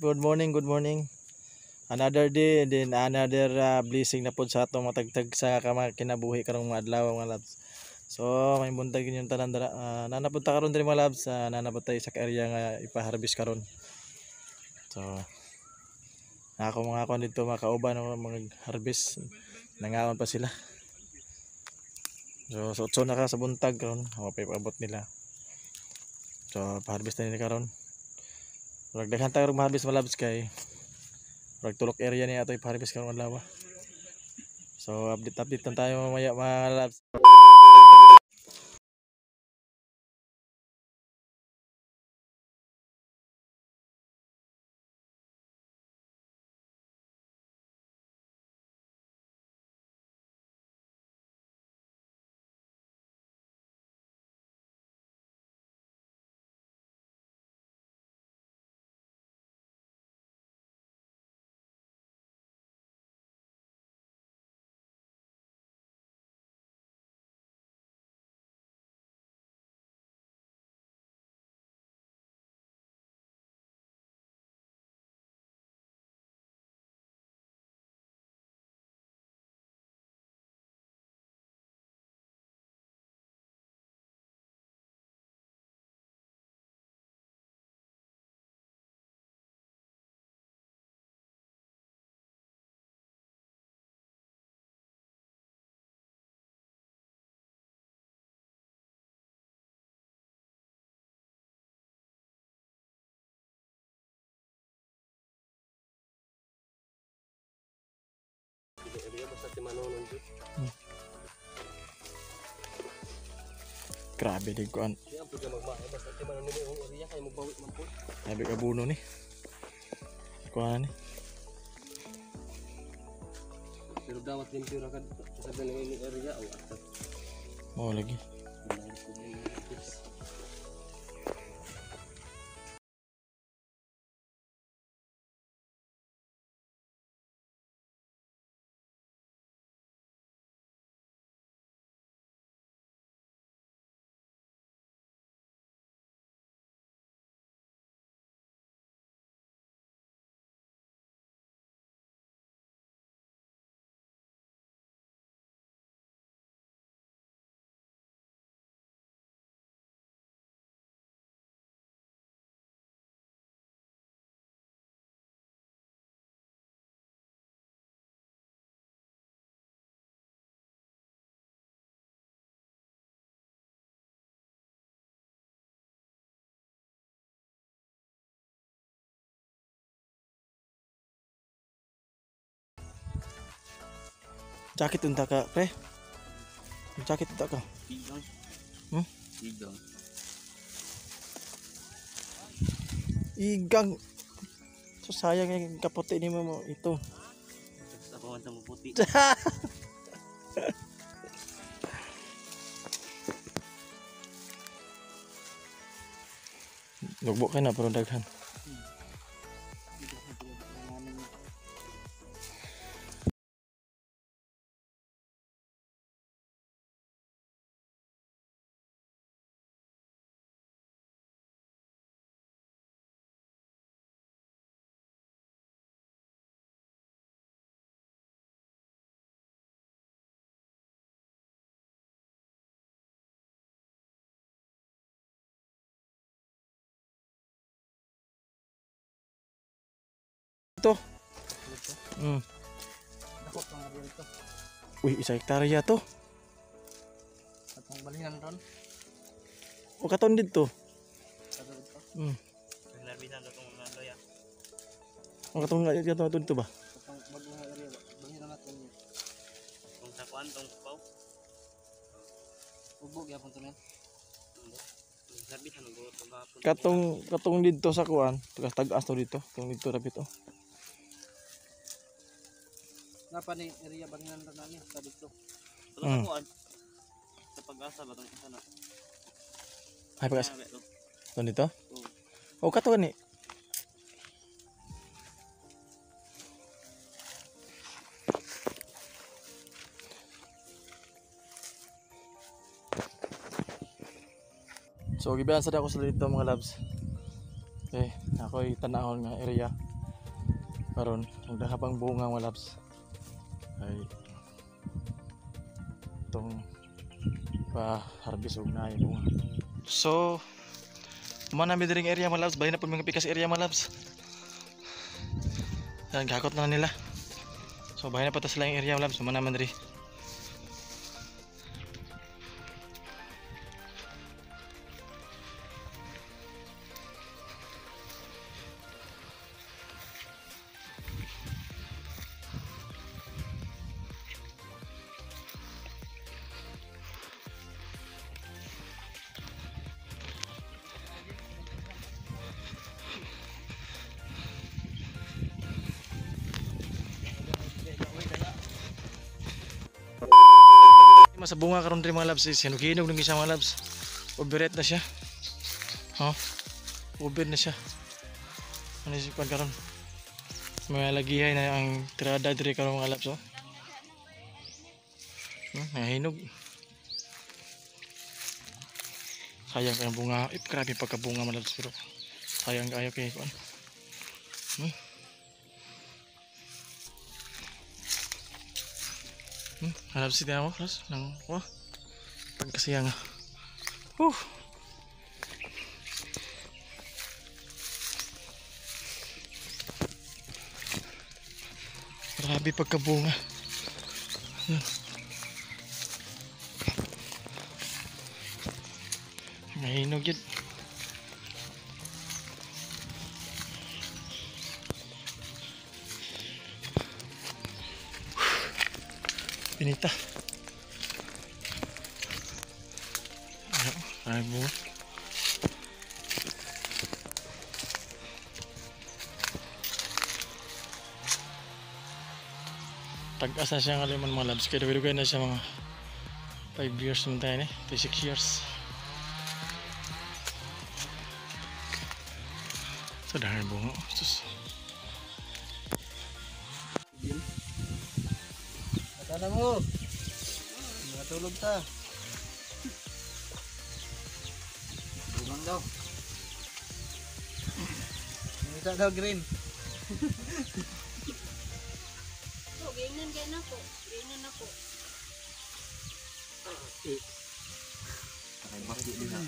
Good morning, good morning. Another day, then another blessing na pod sa atong matagtag sa kinabuhi karong mga adlaw mga labs. So, may buntag yung tanan dara. Nanapunta karon diri mga labs, nanapunta sa area nga ipa-harvest karon. So, ako mga kon dito mga kauban mga harvest. Nangaon pa sila. So, so na ka sa buntag karon, mapay-abot nila. So, pa-harvest na nila karon. Daghan ta karong harvest mga labs kay tulok area ni ato ipa-harvest karong adlaw. So update lang tayo mamaya mga labs. Grabe din ko an. Grabe ka buno ni. Kuha ni. Pero dapat limpyo ra kad sa ganung area o atat. Mo lagi. Jacket unta ka, pre. Jacket unta ka. Igang. Igang. Igang. So sayang yung kaputi ni mo ito. Sa pamanta mo puti. Lugbo ka na pero daghan. Ito. Dako pang area to. Uy, 1 hektarya to. Atong balinan ron. O katon dito. Sa dito. Labisan to tong mga loya. O katon nga dito ba? Atong bagong area ba. Balinan natin. Kung sa kuan tong paw. Ubog yapon to nen. Labisan go to gapon. Katong dito sa kuan, tagas to dito. Katong dito rapid to. Napa ni area balinan ron nani sa dito. Sa kuan. Sa pag-asa ba tong isa na. Ay pagas. To dito? Oo. O katon ni. So gibiyan sa ako sa dito mga labs. Okay, ako ay tanahon nga area. karon ang dahabang bunga mga labs ay itong pa-harvest og naay bunga. So manami diring area mga labs, bahay na po mga pikas area mga labs. Yan gakot na nila. So bahay na pa ta sila yung area mga labs, manaman diri. Sa bunga karon diri mga labs, sinuginog ng isa mga labs. Overret na siya. Oh. Over na siya. Ano si pan karon? May lagihay na ang tirada diri karon mga labs oh. Nahinog. Sayang kayang bunga. Grabe pagkabunga mga labs pero sayang kayo kay kuan. Harap si Tiago, Ras, nang, wah, pagkasiyang, grabe pagkabunga. Mahinog yun. Pinita. Ay bunga. Tag-asa siya nga limon mga labs. Kaya dugay na siya mga 5 years naman tayo eh. 6 years. So dahil bunga. Sus. Sana mo. Matulog ta. Bungang daw. Minta daw green. Ganyan ganyan ako. Ganyan ako. Okay, bakit din na?